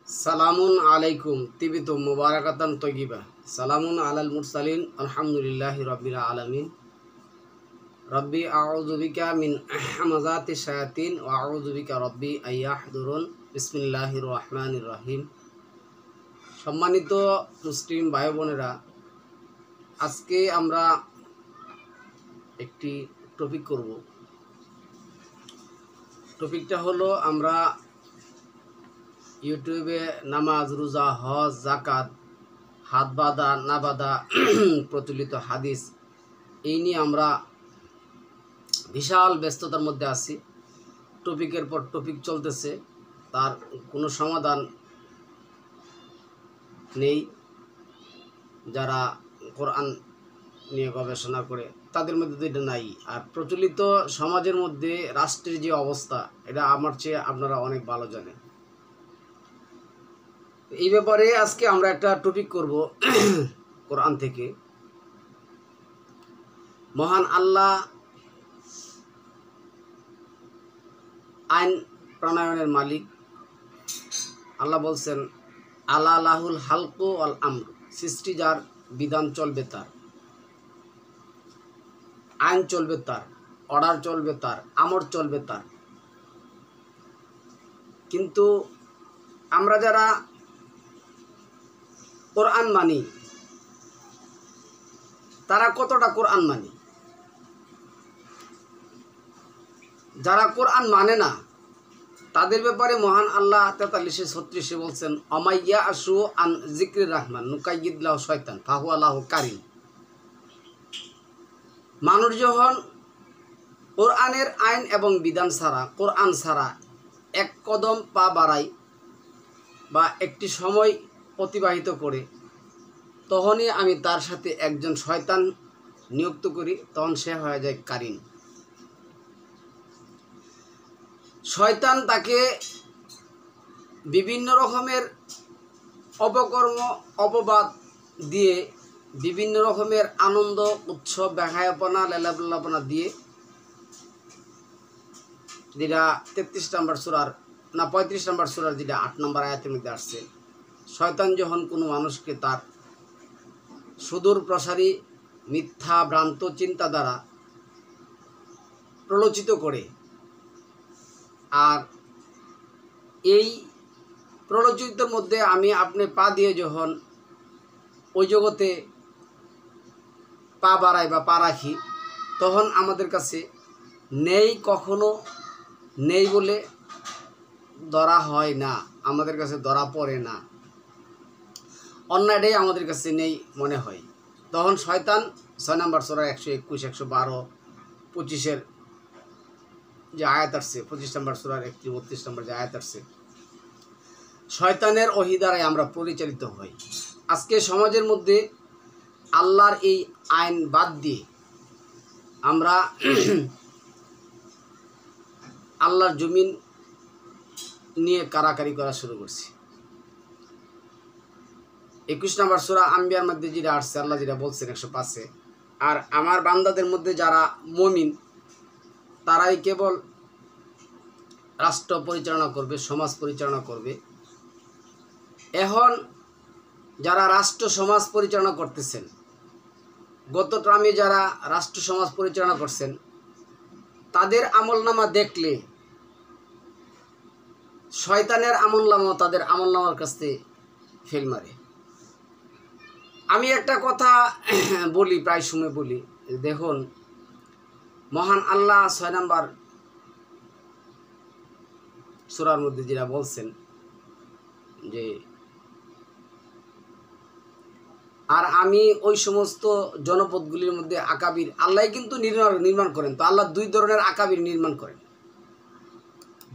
সালামুন আলাইকুম তিবিতুম মুবারাকাতান তয়্যিবা। সালামুন আলাল মুরসালিন আলহামদুলিল্লাহি রাব্বিল আলামিন। রব্বি আউযু বিকা মিন হামাযাতিশ শায়াতিন ওয়া আউযু বিকা রব্বি আইয়াহদুরুন। বিসমিল্লাহির রহমানির রহিম। সম্মানিত মুসলিম ভাই বোনেরা, আজকে আমরা একটি টপিক করব। টপিকটা হলো আমরা ইউটিউবে নামাজ, রোজা, হজ, জাকাত, হাত বাঁধা না বাঁধা, প্রচলিত হাদিস, এই নিয়ে আমরা বিশাল ব্যস্ততার মধ্যে আছি। টপিকের পর টপিক চলতেছে, তার কোনো সমাধান নেই। যারা কোরআন নিয়ে গবেষণা করে তাদের মধ্যে তো এটা নাই। আর প্রচলিত সমাজের মধ্যে রাষ্ট্রের যে অবস্থা, এটা আমার চেয়ে আপনারা অনেক ভালো জানেন। এই ব্যাপারে আজকে আমরা একটা টপিক করব কোরআন থেকে। মহান আল্লাহ আইন প্রণয়নের মালিক। আল্লাহ বলছেন, আলা লাহুল হালকু আল আমর, সৃষ্টি যার, বিধান চলবে তার, আইন চলবে তার, অর্ডার চলবে তার, আমর চলবে তার। কিন্তু আমরা যারা কোরআন মানি, তারা কতটা কোরআন মানি? যারা কোরআন মানে না, তাদের ব্যাপারে মহান আল্লাহ 43-36 বলছেন, অমাইয়া আশু আন জিক্রির রহমান নুকাইয়িদ লাহু শয়তান ফাহুয়া লাহু কারিন। মানুষ যখন কোরআনের আইন এবং বিধান ছাড়া, কোরআন ছাড়া এক কদম পা বাড়ায় বা একটি সময় অতিবাহিত করে, তখনই আমি তার সাথে একজন শয়তান নিযুক্ত করি, তখন সে হয়ে যায় কারিন। শয়তান তাকে বিভিন্ন রকমের অপকর্ম, অপবাদ দিয়ে, বিভিন্ন রকমের আনন্দ, উৎসব, ব্যাখায়াপনা, লেলাপনা দিয়ে, যেটা 33 নম্বর সূরার না 35 নম্বর সূরার যেটা 8 নম্বর আয়াতের মধ্যে আসছে, শয়তান যখন কোনো মানুষকে তার সুদূর প্রসারী মিথ্যা ভ্রান্ত চিন্তা দ্বারা প্রলোচিত করে, আর এই প্রলোচিতের মধ্যে আমি আপনি পা দিয়ে যখন ওই জগতে পা বাড়াই বা পা রাখি, তখন আমাদের কাছে নেই, কখনো নেই বলে ধরা হয় না, আমাদের কাছে ধরা পড়ে না, অন্যটাই আমাদের কাছে নেই মনে হয়। তখন শয়তান 6 নম্বর সূরা 121, 112, 25-এর যে আয়াত আসছে, 25 নম্বর সূরার 31-32 নম্বর যে আয়াত আসছে, শয়তানের ওহী দ্বারাই আমরা পরিচালিত হই। আজকে সমাজের মধ্যে আল্লাহর এই আইন বাদ দিয়ে আমরা আল্লাহর জমিন নিয়ে কারাকারি করা শুরু করছি। 21 নম্বর সূরা আম্বিয়ার মধ্যে যেটা আসছে, আল্লাহ যেটা বলছেন 105-এ, আর আমার বান্দাদের মধ্যে যারা মুমিন, তারাই কেবল রাষ্ট্র পরিচালনা করবে, সমাজ পরিচালনা করবে। এখন যারা রাষ্ট্র সমাজ পরিচালনা করতেছেন, গত ট্রামে যারা রাষ্ট্র সমাজ পরিচালনা করছেন, তাদের আমলনামা দেখলে শয়তানের আমলনামা তাদের আমলনামার কাছে ফেল মারে। আমি একটা কথা বলি, প্রায় সময় বলি, দেখুন, মহান আল্লাহ 6 নম্বর সূরার মধ্যে যেটা বলছেন যে, আর আমি ওই সমস্ত জনপদগুলির মধ্যে আকাবির, আল্লাহ কিন্তু নির্মাণ করেন। তো আল্লাহ 2 ধরনের আকাবির নির্মাণ করেন।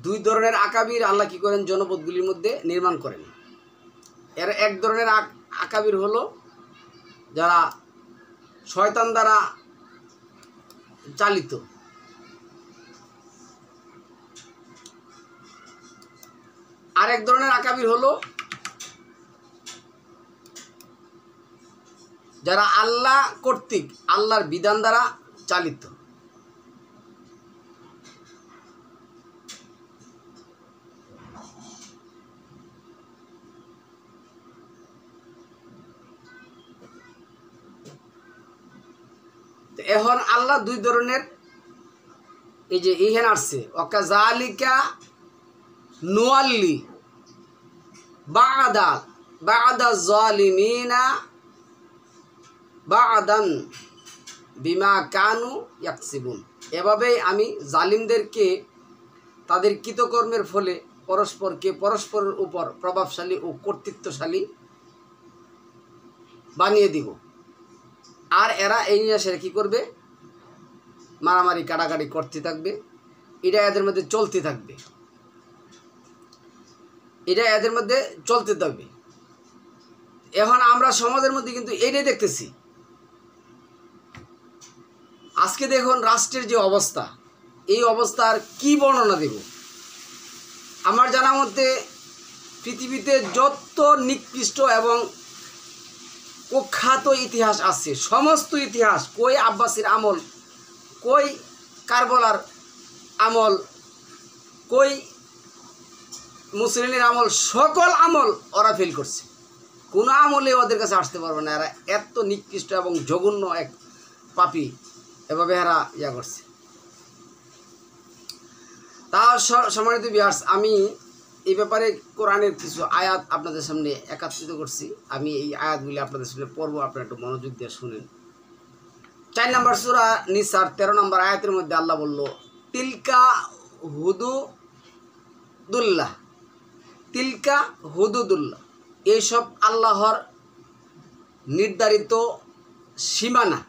2 ধরনের আকাবির আল্লাহ কি করেন? জনপদগুলির মধ্যে নির্মাণ করেন। এর এক ধরনের আকাবির হলো যারা শয়তান দ্বারা চালিত। আরেক ধরনের আকাবির হলো যারা আল্লাহ কর্তৃক, আল্লাহর বিধান দ্বারা চালিত। তো এখন আল্লাহ দুই ধরনের এই যে ইহেন আসছে ওয়াকাযালিকা নুয়াল্লি বা'দা যালিমিনা বা'দান বিমা কানু ইয়াকসিবুন। এভাবেই আমি জালিমদেরকে তাদের কৃতকর্মের ফলে পরস্পরের উপর প্রভাবশালী ও কর্তৃত্বশালী বানিয়ে দিব। আর এরা এই নিয়ে সেরা কী করবে? মারামারি কাটাকাটি করতে থাকবে। এটা এদের মধ্যে চলতে থাকবে, এটা এদের মধ্যে চলতে থাকবে। এখন আমরা সমাজের মধ্যে কিন্তু এটাই দেখতেছি। আজকে দেখুন রাষ্ট্রের যে অবস্থা, এই অবস্থার কি বর্ণনা দেব? আমার জানা মতে পৃথিবীতে যত নিকৃষ্ট এবং কুখ্যাত ইতিহাস আছে, সমস্ত ইতিহাস, কই আব্বাসীর আমল, কই কারবালার আমল, কই মুসলিমের আমল, সকল আমল ওরা ফেল করছে। কোনো আমলে ওদের কাছে আসতে পারবে না। এরা এত নিকৃষ্ট এবং জঘন্য এক পাপী, এভাবে এরা ইয়া করছে। তা সম্মানিত ভিউয়ার্স, আমি এই ব্যাপারে কোরআনের কিছু আয়াত আপনাদের সামনে একত্রিত করছি। আমি এই আয়াতগুলি আপনাদের সামনে পড়ব, আপনারা একটু মনোযোগ দিয়ে শুনেন। 4 নম্বর সূরা নিসার 13 নম্বর আয়াতের মধ্যে আল্লাহ বলল, তিলকা হুদুদুল্লাহ, তিলকা হুদুদুল্লাহ, এইসব আল্লাহর নির্ধারিত সীমানা।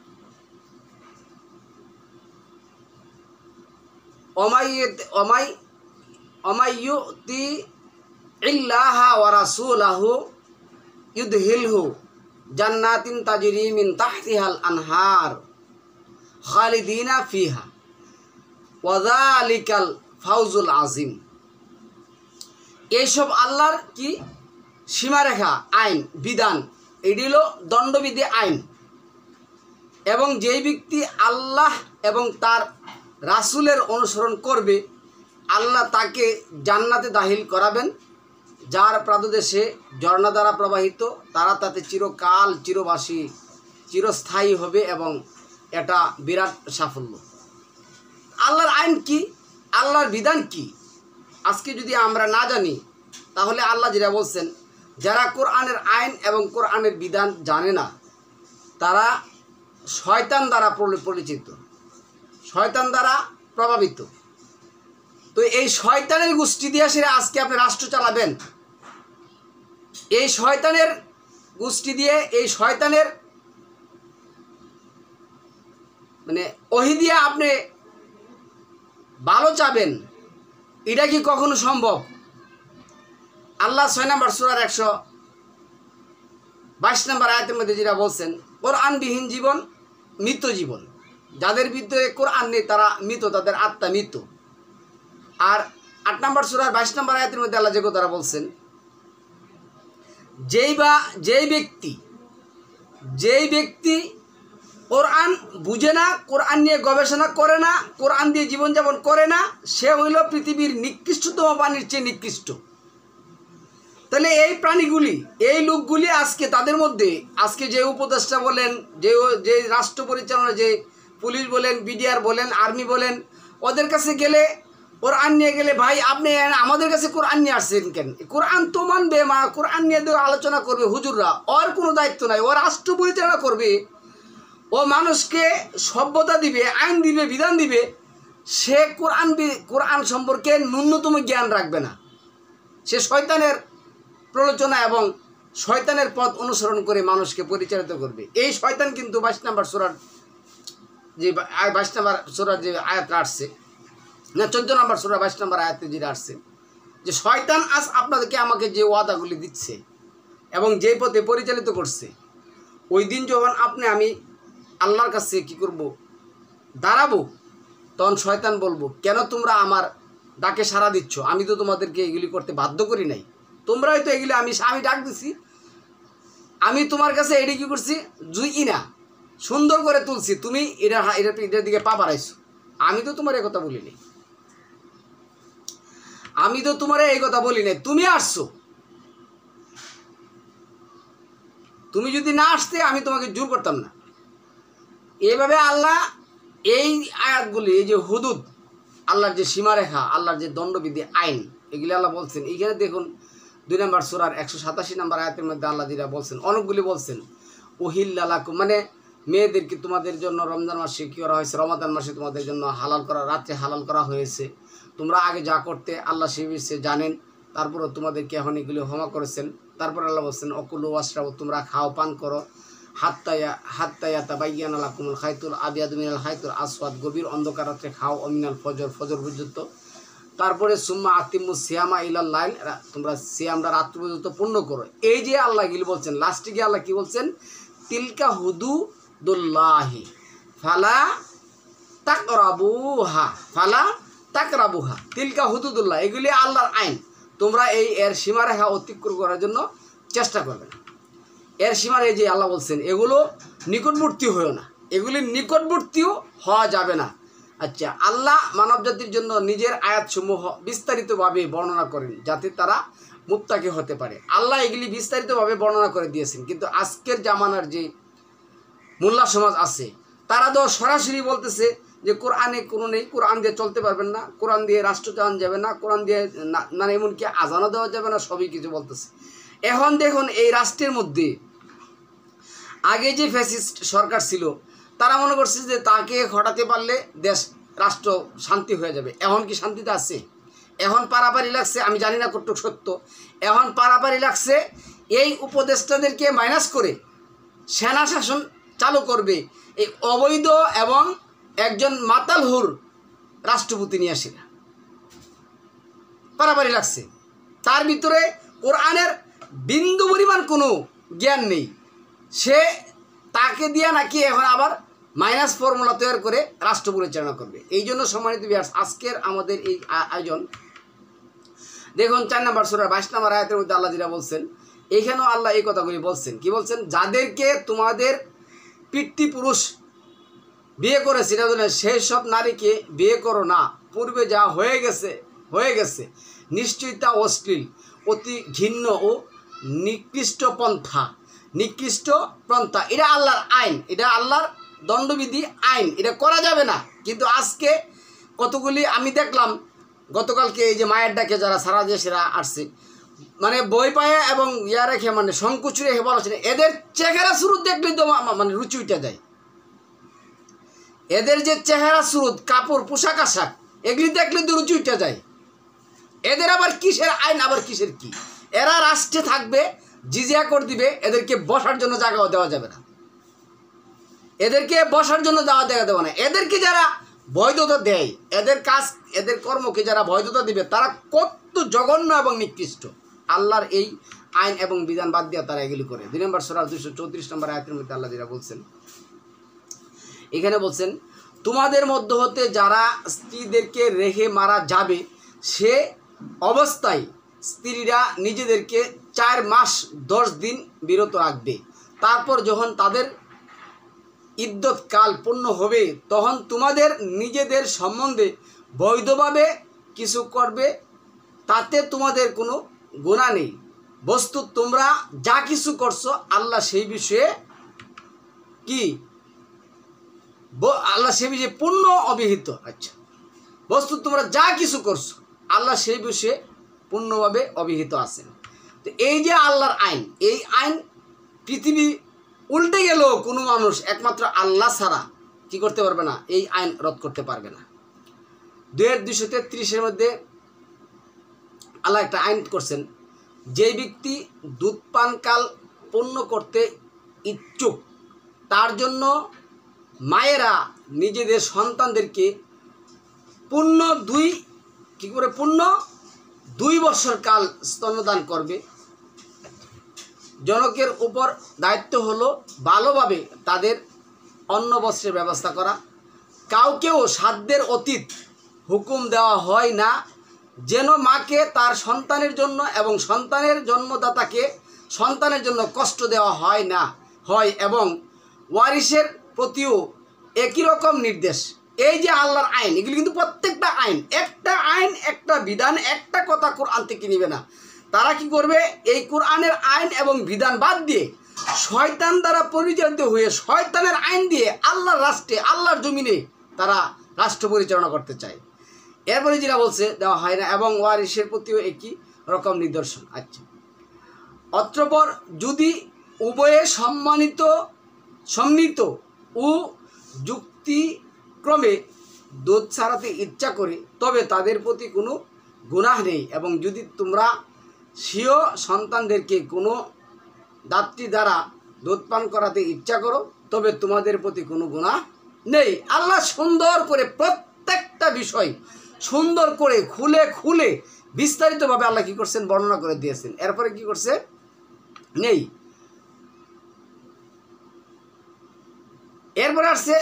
অমাইয়ুতি ইল্লাহা ওয়া রাসূলাহু ইউদখিলহু জান্নাতিন তাজরি মিন তাহতিহাল আনহার খালিদিনা ফিহা ওয়া যালিকাল ফাউজুল আযীম। এইসব আল্লাহর কি সীমারেখা, আইন বিধান, এটি হলো দণ্ডবিধি আইন। এবং যেই ব্যক্তি আল্লাহ এবং তার রাসূলের অনুসরণ করবে, আল্লাহ তাকে জান্নাতে দাখিল করাবেন, যার প্রাদদেশে ঝর্ণা দ্বারা প্রবাহিত, তারা তাতে চিরকাল চিরবাসী চিরস্থায়ী হবে এবং এটা বিরাট সাফল্য। আল্লাহর আইন কি, আল্লাহর বিধান কি, আজকে যদি আমরা না জানি, তাহলে আল্লাহ যেটা বলছেন, যারা কোরআনের আইন এবং কোরআনের বিধান জানে না, তারা শয়তান দ্বারা পরিচিত, শয়তান দ্বারা প্রভাবিত। তো এই শয়তানের গোষ্ঠী দিয়ে সেরা আজকে আপনি রাষ্ট্র চালাবেন। এই শয়তানের গোষ্ঠী দিয়ে, এই শয়তানের মানে ওহি দিয়ে আপনি ভালো চাবেন, এটা কি কখনো সম্ভব? আল্লাহ 6 নম্বর সূরার 122 নম্বর আয়াতের মধ্যে যেটা বলছেন, কোরআনবিহীন জীবন মৃত জীবন। যাদের ভিতরে কোরআন নেই তারা মৃত, তাদের আত্মা মৃত। আর 8 নম্বর সূরার 22 নম্বর আয়াতের মধ্যে আল্লাহ যে কথাটা বলছেন, যেই ব্যক্তি কোরআন বুঝে না, কোরআন নিয়ে গবেষণা করে না, কোরআন দিয়ে জীবনযাপন করে না, সে হইল পৃথিবীর নিকৃষ্টতম প্রাণীর চেয়ে নিকৃষ্ট। তাহলে এই প্রাণীগুলি, এই লোকগুলি আজকে তাদের মধ্যে, আজকে যে উপদেষ্টা বলেন, যে রাষ্ট্র পরিচালনা, যে পুলিশ বলেন, বিডিআর বলেন, আর্মি বলেন, ওদের কাছে গেলে, কোরআন নিয়ে গেলে, ভাই আপনি আমাদের কাছে কোরআন নিয়ে আসছেন কেন? কোরআন তো মানবে, কোরআন নিয়ে আলোচনা করবে হুজুররা, ওর কোনো দায়িত্ব নাই, ও রাষ্ট্র পরিচালনা করবে, ও মানুষকে সভ্যতা দিবে, আইন দিবে, বিধান দিবে। সে কোরআন সম্পর্কে ন্যূনতম জ্ঞান রাখবে না। সে শয়তানের প্রলোচনা এবং শয়তানের পথ অনুসরণ করে মানুষকে পরিচালিত করবে। এই শয়তান কিন্তু 22 নম্বর সূরার যে 22 নম্বর সূরার যে আয়াতটা আসছে না, 14 নম্বর সূরা 22 নম্বর আয়াতে যেটা আসছে, যে শয়তান আজ আপনাদেরকে আমাকে যে ওয়াদাগুলি দিচ্ছে এবং যেই পথে পরিচালিত করছে, ওই দিন যখন আমি আল্লাহর কাছে কি করব, দাঁড়াবো, তখন শয়তান বলবো, কেন তোমরা আমার ডাকে সাড়া দিচ্ছ? আমি তো তোমাদেরকে এগুলি করতে বাধ্য করি নাই, তোমরাই তো এগুলি, আমি ডাক দিছি, আমি তোমার কাছে এটি কী করছি, জুই না সুন্দর করে তুলছি, তুমি এটার দিকে পা বাড়াইছো, আমি তো তোমার এই কথা বলি নাই, আমি তো তোমার এই কথা বলি নাই, তুমি আসছো। তুমি যদি না আসতে আমি তোমাকে জোর করতাম না। এইভাবে আল্লাহ এই আয়াতগুলি, এই যে হুদুদ, আল্লাহর যে সীমারেখা, আল্লাহর যে দণ্ডবিধি আইন, এগুলি আল্লাহ বলছেন। এইখানে দেখুন 2 নম্বর সূরার 187 নম্বর আয়াতের মধ্যে আল্লাহ যেটা বলছেন, অনেকগুলি বলছেন উহিল্লা লাকুম, মানে মেয়েদেরকে তোমাদের জন্য রমজান মাসে কী করা হয়েছে, রমাদান মাসে তোমাদের জন্য হালাল করা, রাত্রে হালাল করা হয়েছে। তোমরা আগে যা করতে আল্লাহ সে বিষয়ে জানেন, তারপরও তোমাদেরকে এখন এগুলি ক্ষমা করেছেন। তারপর আল্লাহ বলছেন অকুলু ওয়াশরাবু, তোমরা খাও পান করো, হাত্তা ইয়াতাবায়্যানা লাকুমুল খাইতুল আবিয়াদু মিনাল খাইতুল আসওয়াদ, গভীর অন্ধকার রাত্রে খাও, অমিনাল ফজর, ফজর পর্যন্ত। তারপরে সুম্মা আতিমু সিয়ামা ইলাল লাইল, তোমরা সিয়ামটা রাত্রি পর্যন্ত পূর্ণ করো। এই যে আল্লাহ গিল বলছেন, লাস্টে গিয়ে আল্লাহ কি বলছেন, তিলকা হুদুদুল্লাহি ফালা তাকরাবুহা, ফালা তাকরাবুহা, তিলকা হুদুদুল্লাহ, এগুলি আল্লাহর আইন, তোমরা এর সীমারেখা অতিক্রম করার জন্য চেষ্টা করবে না। এর সীমার এই যে আল্লাহ বলছেন এগুলো নিকটবর্তী হয়েও না, এগুলির নিকটবর্তীও হওয়া যাবে না। আচ্ছা, আল্লাহ মানব জাতির জন্য নিজের আয়াতসমূহ বিস্তারিতভাবে বর্ণনা করেন যাতে তারা মুত্তাকি হতে পারে। আল্লাহ এগুলি বিস্তারিতভাবে বর্ণনা করে দিয়েছেন, কিন্তু আজকের জামানার যে মোল্লা সমাজ আছে তারা তো সরাসরি বলতেছে যে কোরআনে কোনো নেই, কোরআন দিয়ে চলতে পারবেন না, কোরআন দিয়ে রাষ্ট্র চালানো যাবে না, কোরআন দিয়ে না এমনকি আজানও দেওয়া যাবে না, সবই কিছু বলতেছে। এখন দেখুন এই রাষ্ট্রের মধ্যে আগে যে ফ্যাসিস্ট সরকার ছিল তারা মনে করছে যে তাকে হটাতে পারলে দেশ রাষ্ট্র শান্তি হয়ে যাবে। এখন কি শান্তিতে আছে? এখন পারাপারি লাগছে, আমি জানি না কতটুকু সত্য, এখন পারাপারি লাগছে এই উপদেষ্টাদেরকে মাইনাস করে সেনা শাসন চালু করবে, এই অবৈধ এবং একজন মাতালহুর রাষ্ট্রপতি নিয়ে আসে না, পারাপারি লাগছে। তার ভিতরে কোরআনের বিন্দু পরিমাণ কোনো জ্ঞান নেই, সে তাকে দিয়া নাকি এখন আবার মাইনাস ফর্মুলা তৈরি করে রাষ্ট্র পরিচালনা করবে। এই জন্য সম্মানিত ভিউয়ার্স, আজকের আমাদের এই আয়োজন দেখুন 4 নম্বর সূরা 22 নম্বর আয়াতের মধ্যে আল্লাহ যেটা বলছেন, এইখানেও আল্লাহ এই কথাগুলি বলছেন। কি বলছেন? যাদেরকে তোমাদের পিতৃপুরুষ বিয়ে করেছে সেই সব নারীকে বিয়ে করো না, পূর্বে যা হয়ে গেছে নিশ্চয়ই তা অশ্লীল, অতি ঘৃণ্য ও নিকৃষ্ট পন্থা। এটা আল্লাহর আইন, এটা আল্লাহর দণ্ডবিধি আইন, এটা করা যাবে না। কিন্তু আজকে কতগুলি আমি দেখলাম গতকালকে এই যে মায়ের ডাকে যারা সারা দেশেরা আসছে, মানে বই পায়ে এবং ইয়া রেখে মানে সংকুচ রেখে বলেছেন, এদের চেহারা শুরু দেখলেই তো মানে রুচি উঠে যায়। এদের যে চেহারা সুরত, কাপড়, পোশাক আশাক, এগুলি দেখলে তো রুচি উঠে যায়। এদের আবার কিসের আইন, আবার কিসের কি? এরা রাষ্ট্রে থাকবে, জিজিয়া করে দিবে, এদেরকে বসার জন্য জায়গাও দেওয়া যাবে না, এদেরকে বসার জন্য দেওয়া দেবে না। এদেরকে যারা বৈধতা দেয়, এদের কাজ, এদের কর্মকে যারা বৈধতা দিবে, তারা কত জঘন্য এবং নিকৃষ্ট। আল্লাহর এই আইন এবং বিধান বাদ দিয়ে তারা এগুলি করে। 2 নম্বর সূরা 234 নম্বর আয়াতের মধ্যে আল্লাহ যেটা বলছেন, এখানে বলছেন তোমাদের মধ্য হতে যারা স্ত্রীদেরকে রেখে মারা যাবে, সে অবস্থায় স্ত্রীরা নিজেদেরকে 4 মাস 10 দিন বিরত রাখবে। তারপর যখন তাদের ইদ্যত কাল পূর্ণ হবে, তখন তোমাদের নিজেদের সম্বন্ধে বৈধভাবে কিছু করবে, তাতে তোমাদের কোনো গুনাহ নেই। বস্তুত তোমরা যা কিছু করছো আল্লাহ সেই বিষয়ে পূর্ণ অবিহিত। আচ্ছা, বস্তু তোমরা যা কিছু করছো আল্লাহ সেই বিষয়ে পূর্ণভাবে অবিহিত আছেন। তো এই যে আল্লাহর আইন, এই আইন পৃথিবী উল্টে গেলেও কোনো মানুষ একমাত্র আল্লাহ ছাড়া কি করতে পারবে না, এই আইন রদ করতে পারবে না। 2:233 মধ্যে আল্লাহ একটা আইন করছেন, যে ব্যক্তি দুধ পানকাল পূর্ণ করতে ইচ্ছুক তার জন্য মায়েরা নিজেদের সন্তানদেরকে পূর্ণ 2 বছর কাল স্তন্যদান করবে। জনকের উপর দায়িত্ব হলো ভালোভাবে তাদের অন্ন বস্ত্রের ব্যবস্থা করা। কাউকেও সাধ্যের অতীত হুকুম দেওয়া হয় না, যেন মাকে তার সন্তানের জন্য এবং সন্তানের জন্মদাতাকে সন্তানের জন্য কষ্ট দেওয়া হয় এবং ওয়ারিসের প্রতিও একই রকম নির্দেশ। এই যে আল্লাহর আইন, এগুলি কিন্তু প্রত্যেকটা আইন, একটা বিধান, একটা কথা কোরআন থেকে নিবে না। তারা কি করবে? এই কোরআনের আইন এবং বিধান বাদ দিয়ে শয়তান দ্বারা পরিচালিত হয়ে শয়তানের আইন দিয়ে আল্লাহর রাষ্ট্রে আল্লাহর জমিনে তারা রাষ্ট্র পরিচালনা করতে চায়। এরপরে যেটা বলছে দেওয়া হয় না এবং ওয়ারিসের প্রতিও একই রকম নিদর্শন। আচ্ছা, অতঃপর যদি উভয়ে সম্মিলিত ও যুক্তিক্রমে দুধ ছাড়াতে ইচ্ছা করে তবে তাদের প্রতি কোনো গুনাহ নেই, এবং যদি তোমরা স্বীয় সন্তানদেরকে কোনো দাত্রী দ্বারা দুধ পান করাতে ইচ্ছা করো তবে তোমাদের প্রতি কোনো গুনাহ নেই। আল্লাহ সুন্দর করে প্রত্যেকটা বিষয় সুন্দর করে খুলে খুলে বিস্তারিতভাবে আল্লাহ কী করছেন বর্ণনা করে দিয়েছেন। এরপরে কি করছে, নেই। এরপরে আসছে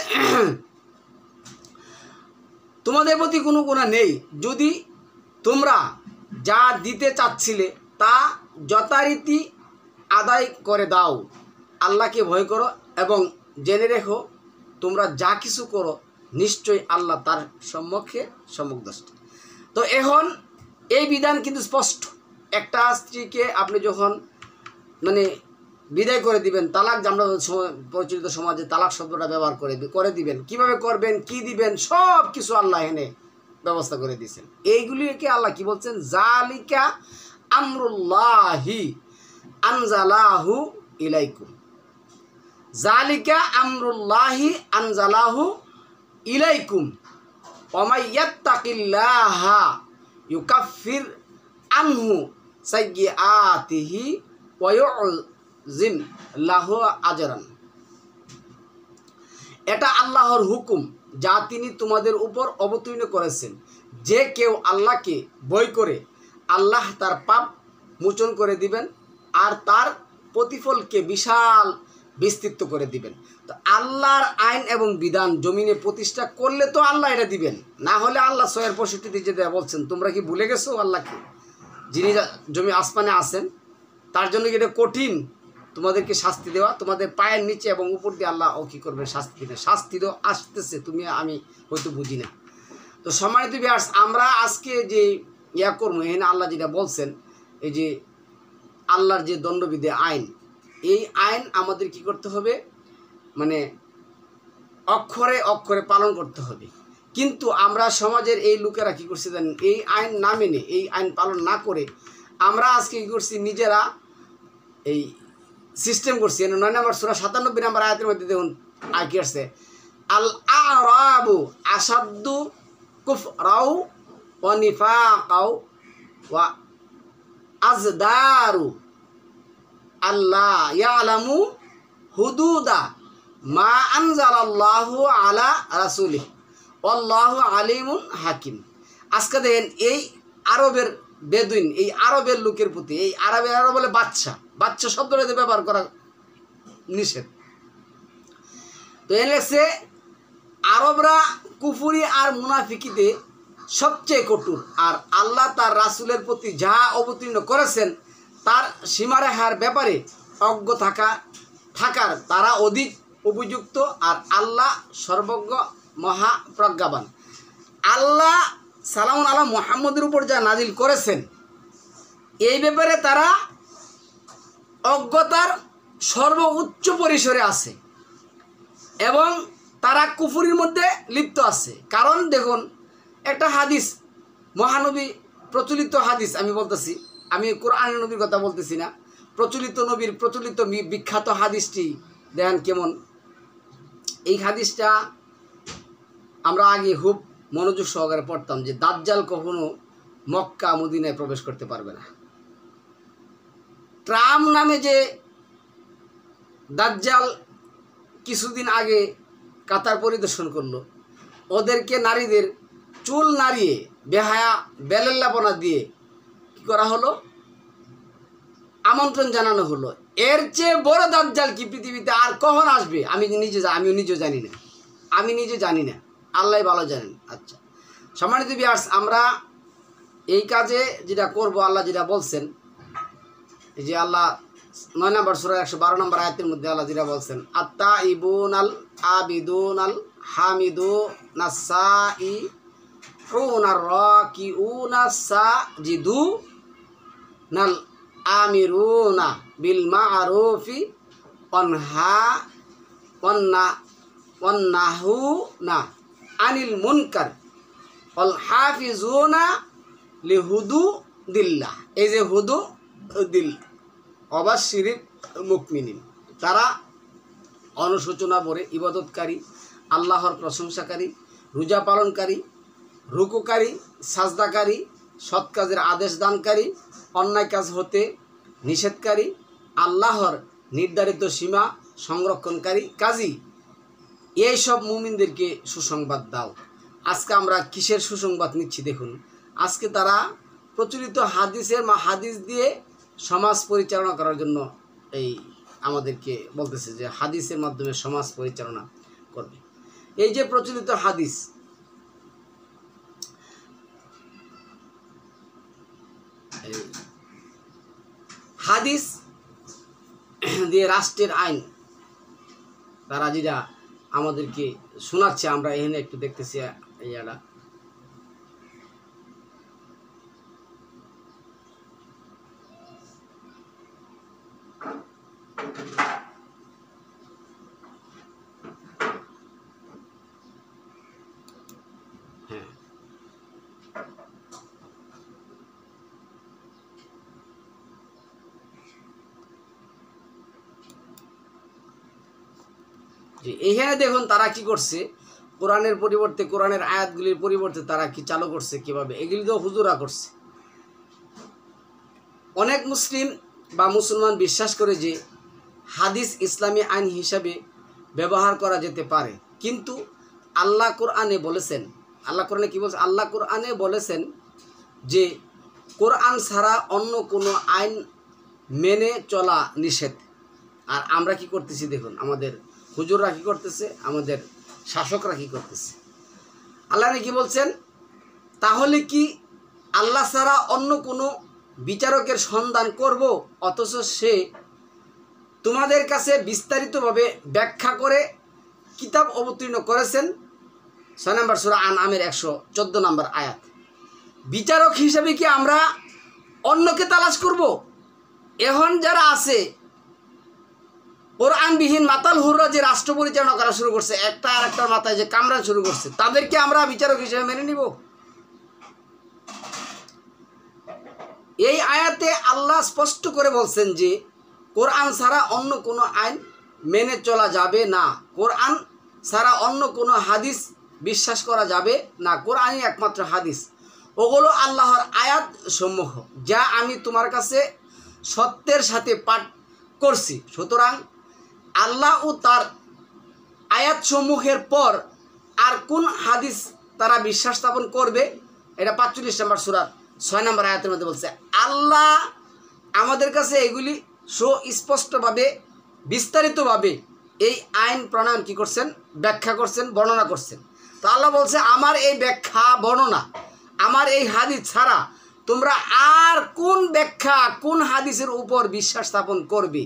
তোমাদের প্রতি কোনো গুনাহ নেই যদি তোমরা যা দিতে চাচ্ছিলে তা যথারীতি আদায় করে দাও। আল্লাহকে ভয় করো এবং জেনে রেখো তোমরা যা কিছু করো নিশ্চয়ই আল্লাহ তার সম্মুখে সম্মুখদ্রষ্টা। তো এখন এই বিধান কিন্তু স্পষ্ট। একটা স্ত্রীকে আপনি যখন মানে বিদায় করে দিবেন, তালাক, আমরা প্রচলিত সমাজে তালাক শব্দটা ব্যবহার করে দিবেন, কিভাবে করবেন, কি দিবেন, সব কিছু আল্লাহ এনে ব্যবস্থা করে দিয়েছেন। এইগুলিকে আল্লাহ কি বলছেন, জালিকা আমরুল্লাহি আনজালাহু ইলাইকুম। জালিকা আমরুল্লাহি আনজালাহু ইলাইকুম ওয়ামাই ইয়াত্তাকিল্লাহা ইউকাফির আনহু সাইয়্যাতিহি ওয়া ইউযিম লাহু আজরান। এটা আল্লাহর হুকুম যা তিনি তোমাদের উপর অবতীর্ণ করেছেন। যে কেউ আল্লাহকে ভয় করে আল্লাহ তার পাপ মোচন করে দিবেন আর তার প্রতিফলকে বিশাল বিস্তৃত করে দিবেন। তো আল্লাহর আইন এবং বিধান জমিনে প্রতিষ্ঠা করলে তো আল্লাহ এটা দিবেন, না হলে আল্লাহ ৬৬ যেটা বলছেন, তোমরা কি ভুলে গেছো আল্লাহকে, যিনি জমি আসমানে আছেন, তার জন্য কি এটা কঠিন তোমাদেরকে শাস্তি দেওয়া? তোমাদের পায়ের নিচে এবং উপর দিয়ে আল্লাহ ও কী করবে, শাস্তি দেবে। শাস্তি তো আসতেছে, তুমি আমি হয়তো বুঝি না। তো সম্মানিত ভিউয়ার্স, আমরা আজকে যে করবো এখানে আল্লাহ যেটা বলছেন, এই যে আল্লাহর যে দণ্ডবিধি আইন, এই আইন আমাদের কি করতে হবে, মানে অক্ষরে অক্ষরে পালন করতে হবে। কিন্তু আমরা সমাজের এই লোকেরা কি করছে জানেন, এই আইন না মেনে, এই আইন পালন না করে আমরা আজকে কী করছি, নিজেরা এই সিস্টেম করছি। ৯ নম্বর সূরা ৯৭ নম্বর আয়াতের মধ্যে দেখুন কি আসছে, আল আরাবু আসাদ্দু কুফরাও ওয়া নিফাকাও ওয়া আজদারু আল্লাহ ইয়ালামু হুদুদা মা আনজালাল্লাহু আলা রাসূলিহি আল্লাহু আলিমুন হাকিম। আজকে দেখেন এই আরবের বেদুইন, এই আরবের লোকের প্রতি, এই আরব বলে বাচ্চা শব্দটা ব্যবহার করা নিষেধ। তো এ লেগছে আরবরা কুফুরি আর মুনাফিকিতে সবচেয়ে কঠোর, আর আল্লাহ তার রাসূলের প্রতি যা অবতীর্ণ করেছেন তার সীমারেখার ব্যাপারে অজ্ঞ থাকার তারা অধিক উপযুক্ত, আর আল্লাহ সর্বজ্ঞ মহাপ্রজ্ঞাবান। আল্লাহ সালামুন আলা মুহাম্মদের উপর যা নাজিল করেছেন এই ব্যাপারে তারা অজ্ঞতার সর্বোচ্চ পরিসরে আছে এবং তারা কুফুরির মধ্যে লিপ্ত আছে। কারণ দেখুন, একটা হাদিস, মহানবী প্রচলিত হাদিস আমি বলতেছি, আমি কোরআনের নবীর কথা বলতেছি না, প্রচলিত নবীর প্রচলিত বিখ্যাত হাদিসটি দেখেন কেমন। এই হাদিসটা আমরা আগে খুব মনোযোগ সহকারে পড়তাম যে দাজ্জাল কখনো মক্কা মদিনায় প্রবেশ করতে পারবে না। ট্রাম্প নামে যে দাজ্জাল কিছুদিন আগে কাতার পরিদর্শন করলো, ওদেরকে নারীদের চুল নাড়িয়ে বেহায়া বেলেল্লাপনা দিয়ে কি করা হলো, আমন্ত্রণ জানানো হলো। এর চেয়ে বড় দাজ্জাল কি পৃথিবীতে আর কখন আসবে আমিও নিজে জানি না, আল্লাহ ভালো জানেন। আচ্ছা সম্মানিত ভিউয়ার্স, আমরা এই কাজে যেটা করব, আল্লাহ যেটা বলছেন, এই যে আল্লাহ ৯ নম্বর সূরা ১১২ নম্বর আয়াতের মধ্যে আল্লাহ যেটা বলছেন, আত্তাইবুন আল আবিদুন আল হামিদুন আস-সাইউন আর-রাকিউন আস-সাজিদুন আল আমিরুনা বিল মা'রুফি অনহা অন্নাহুনা আনিল মুনকার ওয়াল হাফিজুনা লিহুদুদিল্লাহ। এই যে হুদুদিল্লাহ অবাশশিরিল মুমিনিন, তারা অনুশোচনা ভরে ইবাদতকারী, আল্লাহর প্রশংসাকারী, রোজা পালনকারী, রুকুকারী, সাজদাকারী, সৎ কাজের আদেশ দানকারী, অন্যায় কাজ হতে নিষেধকারী, আল্লাহর নির্ধারিত সীমা সংরক্ষণকারী কাজী, এইসব মুমিনদেরকে সুসংবাদ দাও। আজকে আমরা কিসের সুসংবাদ নিচ্ছি দেখুন। আজকে তারা প্রচলিত হাদিস দিয়ে সমাজ পরিচালনা করার জন্য এই আমাদেরকে বলতেছে যে হাদিসের মাধ্যমে সমাজ পরিচালনা করবে। এই যে প্রচলিত হাদিস দিয়ে রাষ্ট্রের আইন তারা যেটা আমাদেরকে শোনাচ্ছে, আমরা এখানে একটু দেখতেছি ইয়াটা। হ্যাঁ, যে এখানে দেখুন তারা কি করছে, কোরআনের পরিবর্তে, কোরআনের আয়াতগুলির পরিবর্তে তারা কি চালু করছে, কিভাবে এগুলি তো হুজুরা করছে। অনেক মুসলিম বা মুসলমান বিশ্বাস করে যে হাদিস ইসলামী আইন হিসাবে ব্যবহার করা যেতে পারে, কিন্তু আল্লাহ কোরআনে বলেছেন, আল্লাহ কোরআনে কি বলছে, আল্লাহ কোরআনে বলেছেন যে কোরআন ছাড়া অন্য কোনো আইন মেনে চলা নিষেধ। আর আমরা কি করতেছি দেখুন, আমাদের হুজুররা কি করতেছে, আমাদের শাসকরা কি করতেছে। আল্লাহ কি বলছেন, তাহলে কি আল্লাহ ছাড়া অন্য কোনো বিচারকের সন্ধান করব, অথচ সে তোমাদের কাছে বিস্তারিতভাবে ব্যাখ্যা করে কিতাব অবতীর্ণ করেছেন। 6 নম্বর সূরা আনআমের 114 নম্বর আয়াত। বিচারক হিসেবে কি আমরা অন্যকে তালাশ করব? এখন যারা আছে কোরআনবিহীন মাতাল হুররা যে রাষ্ট্র পরিচালনা করা শুরু করছে, একটা আর একটার মাথায় যে কামড়ান শুরু করছে, তাদেরকে আমরা বিচারক হিসেবে মেনে নিব? এই আয়াতে আল্লাহ স্পষ্ট করে বলছেন যে কোরআন ছাড়া অন্য কোনো আইন মেনে চলা যাবে না, কোরআন ছাড়া অন্য কোনো হাদিস বিশ্বাস করা যাবে না, কোরআনই একমাত্র হাদিস। ওগুলো আল্লাহর আয়াত সমূহ, যা আমি তোমার কাছে সত্যের সাথে পাঠ করছি। সুতরাং আল্লাহ ও তার আয়াতসমূহের পর আর কোন হাদিস তারা বিশ্বাস স্থাপন করবে? এটা 45 নম্বর সূরার 6 নম্বর আয়াতের মধ্যে বলছে। আল্লাহ আমাদের কাছে এগুলি সুস্পষ্টভাবে বিস্তারিতভাবে এই আইন প্রণয়ন কি করছেন, ব্যাখ্যা করছেন, বর্ণনা করছেন। তো আল্লাহ বলছে আমার এই ব্যাখ্যা বর্ণনা, আমার এই হাদিস ছাড়া তোমরা আর কোন ব্যাখ্যা, কোন হাদিসের উপর বিশ্বাস স্থাপন করবে?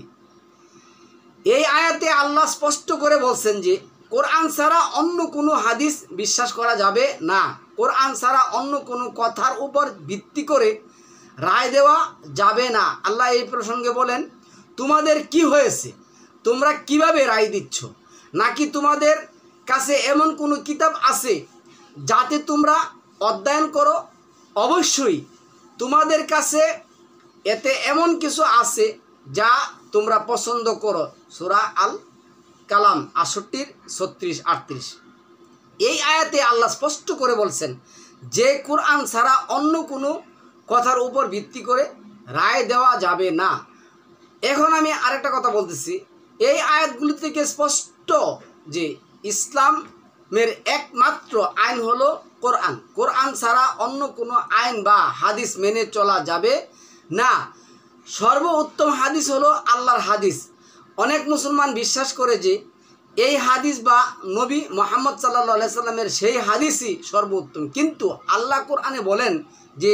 এই আয়াতে আল্লাহ স্পষ্ট করে বলছেন যে কোরআন ছাড়া অন্য কোনো হাদিস বিশ্বাস করা যাবে না, কোরআন ছাড়া অন্য কোনো কথার উপর ভিত্তি করে রায় দেওয়া যাবে না। আল্লাহ এই প্রসঙ্গে বলেন, তোমাদের কি হয়েছে, তোমরা কিভাবে রায় দিচ্ছ? নাকি তোমাদের কাছে এমন কোনো কিতাব আছে যাতে তোমরা অধ্যয়ন করো? অবশ্যই তোমাদের কাছে এতে এমন কিছু আছে যা তোমরা পছন্দ করো। সূরা আল কালাম 68, 36, 38। এই আয়াতে আল্লাহ স্পষ্ট করে বলছেন যে কোরআন ছাড়া অন্য কোনো কথার উপর ভিত্তি করে রায় দেওয়া যাবে না। এখন আমি আরেকটা কথা বলতেছি, এই আয়াতগুলি থেকে স্পষ্ট যে ইসলামের একমাত্র আইন হলো কোরআন, কোরআন ছাড়া অন্য কোনো আইন বা হাদিস মেনে চলা যাবে না। সর্বোত্তম হাদিস হলো আল্লাহর হাদিস। অনেক মুসলমান বিশ্বাস করে যে এই হাদিস বা নবী মুহাম্মদ সাল্লাল্লাহু আলাইহি সাল্লামের সেই হাদিসই সর্বোত্তম, কিন্তু আল্লাহ কোরআনে বলেন যে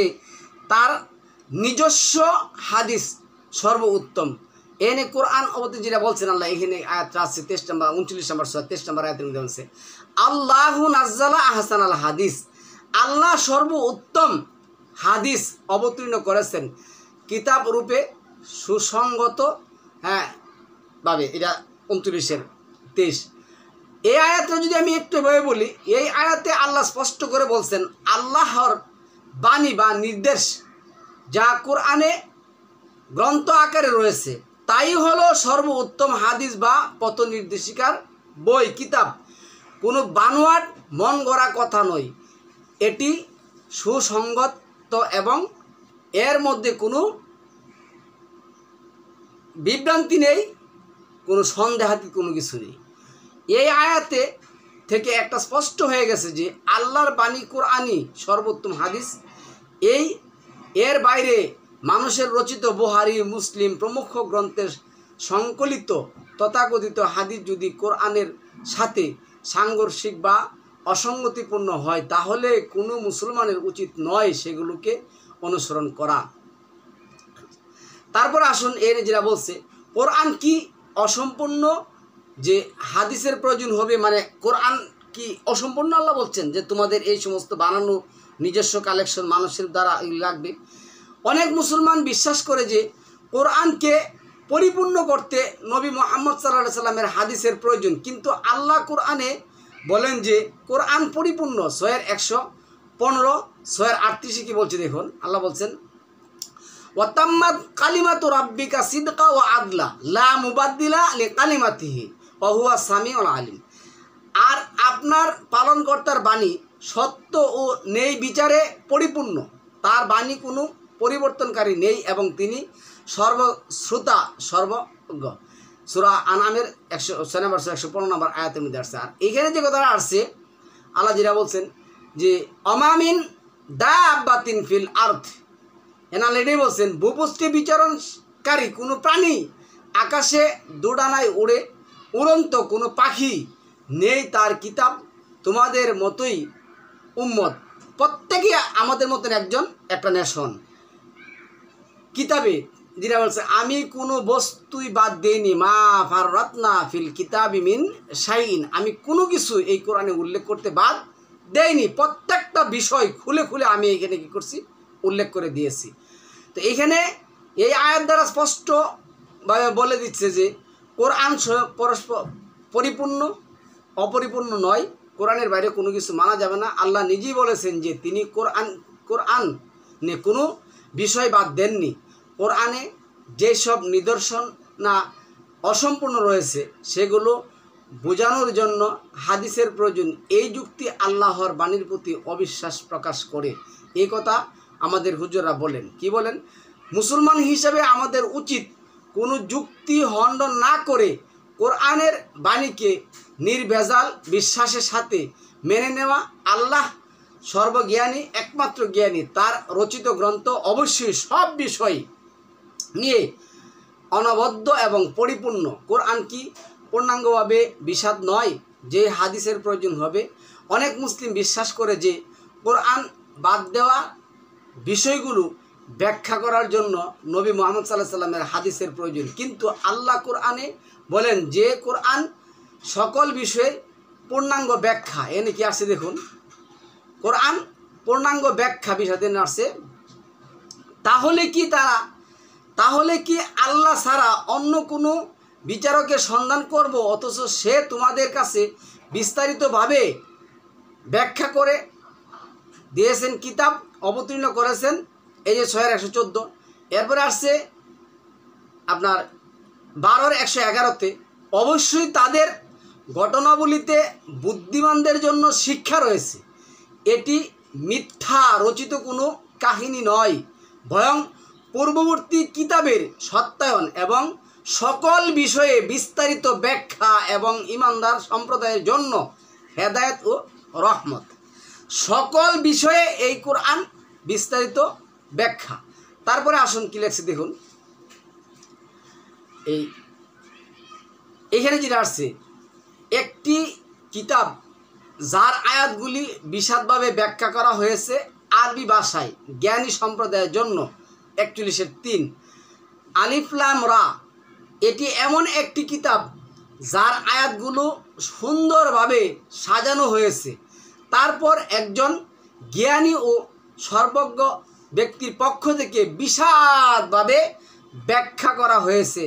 তার নিজস্ব হাদিস সর্বোত্তম। এনে কোরআন অবতীর্ণ যেটা বলছেন আল্লাহ, এখানে আয়াতটা আছে 23 নম্বর 39 নম্বর 23 নম্বর আয়াতের মধ্যে বলছে আল্লাহু নাজ্জালা আহসানাল হাদিস, আল্লাহ সর্বোত্তম হাদিস অবতীর্ণ করেছেন কিতাব রূপে সুসংগত, ভাবে, এটা 29-23। এই আয়াতটা যদি আমি একটু ভাবে বলি, এই আয়াতে আল্লাহ স্পষ্ট করে বলছেন আল্লাহর বাণী বা নির্দেশ যা কোরআনে গ্রন্থ আকারে রয়েছে তাই হলো সর্বোত্তম হাদিস বা পথ নির্দেশিকার বই, কিতাব। কোনো বানোয়াট মন গড়া কথা নয়, এটি সুসংগত এবং এর মধ্যে কোনো বিভ্রান্তি নেই, কোনো সন্দেহাতীত কোনো কিছু নেই। এই আয়াতে থেকে একটা স্পষ্ট হয়ে গেছে যে আল্লাহর বাণী কোরআনই সর্বোত্তম হাদিস। এর বাইরে মানুষের রচিত বুখারী, মুসলিম প্রমুখ গ্রন্থের সংকলিত তথাকথিত হাদিস যদি কোরআনের সাথে সাংঘর্ষিক বা অসঙ্গতিপূর্ণ হয় তাহলে কোনো মুসলমানের উচিত নয় সেগুলোকে অনুসরণ করা। তারপর আসুন এর যেটা বলছে কোরআন কি অসম্পূর্ণ যে হাদিসের প্রয়োজন হবে, মানে কোরআন কি অসম্পূর্ণ? আল্লাহ বলছেন যে তোমাদের এই সমস্ত বানানো নিজস্ব কালেকশন মানুষের দ্বারা লাগবে। অনেক মুসলমান বিশ্বাস করে যে কোরআনকে পরিপূর্ণ করতে নবী মুহাম্মদ সাল্লাল্লাহু আলাইহি সাল্লামের হাদিসের প্রয়োজন, কিন্তু আল্লাহ কোরআনে বলেন যে কোরআন পরিপূর্ণ। 115 38 কি বলছে দেখুন, আল্লাহ বলছেন ওয়াতাম্মাত কালিমাতু রাব্বিকা সিদকা ওয়া আদলা লা মুবাদদিলা লিকালিমাতিহি ওয়া হুয়া সামিউল আলিম। আর আপনার পালনকর্তার বাণী সত্য ও ন্যায় বিচারে পরিপূর্ণ, তার বাণী কোনো পরিবর্তনকারী নেই এবং তিনি সর্বশ্রোতা সর্বজ্ঞ। সূরা আনআমের 115 নম্বর আয়াতের মধ্যে আসছে। আর এখানে যে কথাটা আসছে আল্লাহ যেটা বলছেন যে অমামিন দাব্বাতিন ফিল আরদ, এনাল এটাই বলছেন ভূপৃষ্ঠে বিচরণকারী কোনো প্রাণী, আকাশে দোডানায় ওড়ে উড়ন্ত কোনো পাখি নেই তার কিতাব তোমাদের মতোই উম্মত, প্রত্যেকে আমাদের মতন একটা নেশন। কিতাবে যেটা বলছে আমি কোনো বস্তুই বাদ দেইনি, মা ফাররাতনা ফিল কিতাবি মিন শাইইন, আমি কোনো কিছু এই কোরআনে উল্লেখ করতে বাদ দেইনি, প্রত্যেকটা বিষয় খুলে খুলে আমি এখানে কি করছি উল্লেখ করে দিয়েছি। তো এইখানে এই আয়াত দ্বারা স্পষ্টভাবে বলে দিচ্ছে যে কোরআন পরস্পর পরিপূর্ণ, অপরিপূর্ণ নয়, কোরআনের বাইরে কোনো কিছু মানা যাবে না। আল্লাহ নিজেই বলেছেন যে তিনি কোরআনে কোনো বিষয় বাদ দেননি। কোরআনে যেসব নিদর্শন না অসম্পূর্ণ রয়েছে সেগুলো বোঝানোর জন্য হাদিসের প্রয়োজন, এই যুক্তি আল্লাহর বাণীর প্রতি অবিশ্বাস প্রকাশ করে। এই কথা আমাদের হুজুররা বলেন। কি বলেন? মুসলমান হিসেবে আমাদের উচিত কোনো যুক্তি খণ্ডন না করে কোরআনের বাণীকে নির্ভেজাল বিশ্বাসের সাথে মেনে নেওয়া। আল্লাহ সর্বজ্ঞানী, একমাত্র জ্ঞানী, তার রচিত গ্রন্থ অবশ্যই সব বিষয় নিয়ে অনবদ্য এবং পরিপূর্ণ। কোরআন কি পূর্ণাঙ্গভাবে বিশদ নয় যে হাদিসের প্রয়োজন হবে? অনেক মুসলিম বিশ্বাস করে যে কোরআন বাদ দেওয়া বিষয়গুলো ব্যাখ্যা করার জন্য নবী মুহাম্মদ সাল্লাল্লাহু আলাইহি সাল্লামের হাদিসের প্রয়োজন, কিন্তু আল্লাহ কোরআনে বলেন যে কোরআন সকল বিষয়ে পূর্ণাঙ্গ ব্যাখ্যা। এনে কি আসছে দেখুন, কোরআন পূর্ণাঙ্গ ব্যাখ্যা বিষয়তে আসছে। তাহলে কি আল্লাহ ছাড়া অন্য কোনো বিচারকের সন্ধান করব, অথচ সে তোমাদের কাছে বিস্তারিতভাবে ব্যাখ্যা করে দিয়েছেন, কিতাব অবতীর্ণ করেছেন। এই যে 6-114। এরপরে আসছে আপনার 12-111-তে অবশ্যই তাদের ঘটনাবলিতে বুদ্ধিমানদের জন্য শিক্ষা রয়েছে, এটি মিথ্যা রচিত কোনো কাহিনী নয়, বরং পূর্ববর্তী কিতাবের সত্যায়ন এবং সকল বিষয়ে বিস্তারিত ব্যাখ্যা এবং ঈমানদার সম্প্রদায়ের জন্য হেদায়েত ও রহমত। সকল বিষয়ে এই কোরআন বিস্তারিত ব্যাখ্যা। তারপরে আসুন কি লেখছে দেখুন, এইখানে যেটা আসছে একটি কিতাব যার আয়াতগুলি বিশদভাবে ব্যাখ্যা করা হয়েছে আরবি ভাষায় জ্ঞানী সম্প্রদায়ের জন্য। 41-3 আলিফ লাম রা, এটি এমন একটি কিতাব যার আয়াতগুলো সুন্দরভাবে সাজানো হয়েছে, তারপর একজন জ্ঞানী ও সর্বজ্ঞ ব্যক্তির পক্ষ থেকে বিশদভাবে ব্যাখ্যা করা হয়েছে।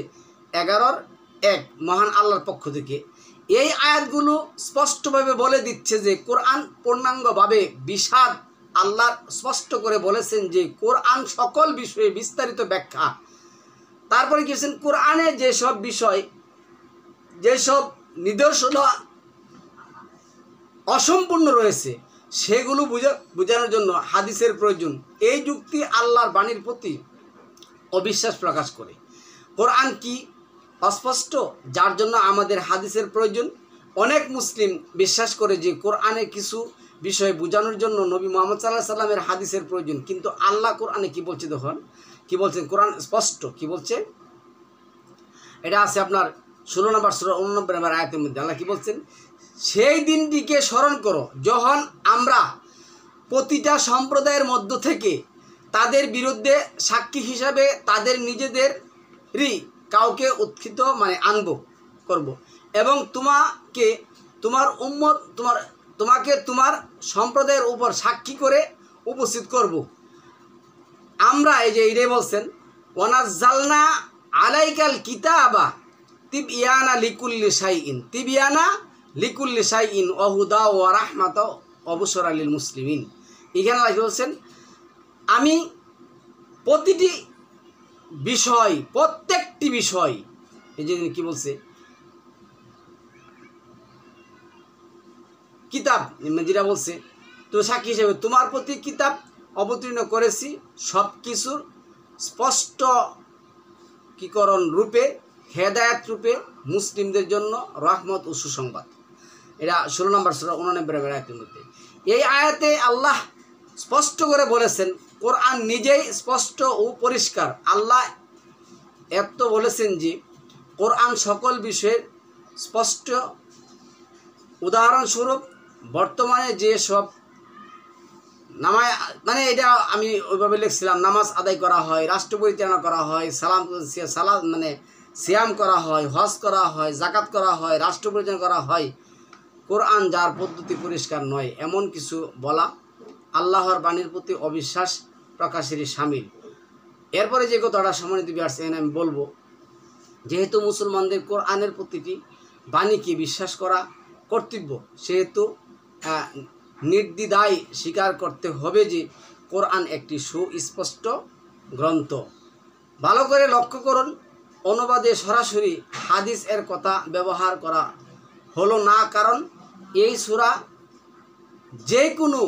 এক মহান আল্লাহর পক্ষ থেকে। এই আয়াতগুলো স্পষ্টভাবে বলে দিচ্ছে যে কোরআন পূর্ণাঙ্গভাবে বিশাদ আল্লাহ স্পষ্ট করে বলেছেন যে কোরআন সকল বিষয়ে বিস্তারিত ব্যাখ্যা। তারপরে কি বলছেন, কোরআনে যেসব বিষয় যেসব নিদর্শন অসম্পূর্ণ রয়েছে সেগুলো বোঝানোর জন্য হাদিসের প্রয়োজন। এই যুক্তি আল্লাহর বাণীর প্রতি অবিশ্বাস প্রকাশ করে। কোরআন কি অস্পষ্ট, যার জন্য আমাদের হাদিসের প্রয়োজন। অনেক মুসলিম বিশ্বাস করে যে কোরআনের কিছু বিষয় বোঝানোর জন্য নবী মুহাম্মদ সাল্লাল্লাহু আলাইহি সাল্লামের হাদিসের প্রয়োজন। কিন্তু আল্লাহ কোরআনে কি বলছে দেখুন, কি বলছেন, কোরআন স্পষ্ট কি বলছে, এটা আছে আপনার 16 নম্বর সূরা 89 নম্বর আয়াতের মধ্যে। আল্লাহ কি বলছেন, সেই দিনটিকে স্মরণ করো যখন আমরা প্রতিটা সম্প্রদায়ের মধ্য থেকে তাদের বিরুদ্ধে সাক্ষী হিসাবে তাদের নিজেদেরই কাউকে উৎখিত আনব করব, এবং তোমাকে তোমার সম্প্রদায়ের উপর সাক্ষী করে উপস্থিত করব। আমরা এই যে এটাই বলছেন, ওয়ানাজ্জালনা আলাইকাল কিতাবা তিবয়ানা লিকুল্লি শাইইন ওয়া হুদা ওয়া রাহমাতা ওয়া বুশরা লিল মুসলিমিন। এখানে আল্লাহ বলছেন, আমি প্রতিটি বিষয়, প্রত্যেকটি বিষয়, এই যে কি বলছে, কিতাব যেটা বলছে, তো সাক্ষী হিসেবে তোমার প্রতি কিতাব অবতীর্ণ করেছি সব কিছুর স্পষ্টীকরণ রূপে, হেদায়াত রূপে মুসলিমদের জন্য রহমত ও সুসংবাদ। এটা 16 নম্বর সূরা 89 আয়াতের মধ্যে। এই আয়াতে আল্লাহ স্পষ্ট করে বলেছেন, কোরআন নিজেই স্পষ্ট ও পরিষ্কার। আল্লাহ এত বলেছেন যে কোরআন সকল বিষয়ের স্পষ্ট। উদাহরণস্বরূপ বর্তমানে যে সব এটা আমি ওইভাবে লিখছিলাম, নামাজ আদায় করা হয়, রাষ্ট্র পরিচালনা করা হয়, সিয়াম করা হয়, হজ করা হয়, জাকাত করা হয়, রাষ্ট্র পরিচালনা করা হয়, কোরআন যার পদ্ধতি পরিষ্কার নয় এমন কিছু বলা আল্লাহর বাণীর প্রতি অবিশ্বাস প্রকাশেরই শামিল। এরপরে যে কথাটা সম্মানিত ভিউয়ার্স আমি বলবো, যেহেতু মুসলমানদের কোরআনের প্রতিটি বাণীকে বিশ্বাস করা কর্তব্য, সেহেতু নির্দ্বিধায় স্বীকার করতে হবে যে কোরআন একটি সুস্পষ্ট গ্রন্থ। ভালো করে লক্ষ্য করুন, অনুবাদে সরাসরি হাদিস এর কথা ব্যবহার করা হলো না, কারণ এই সূরা যে কোনো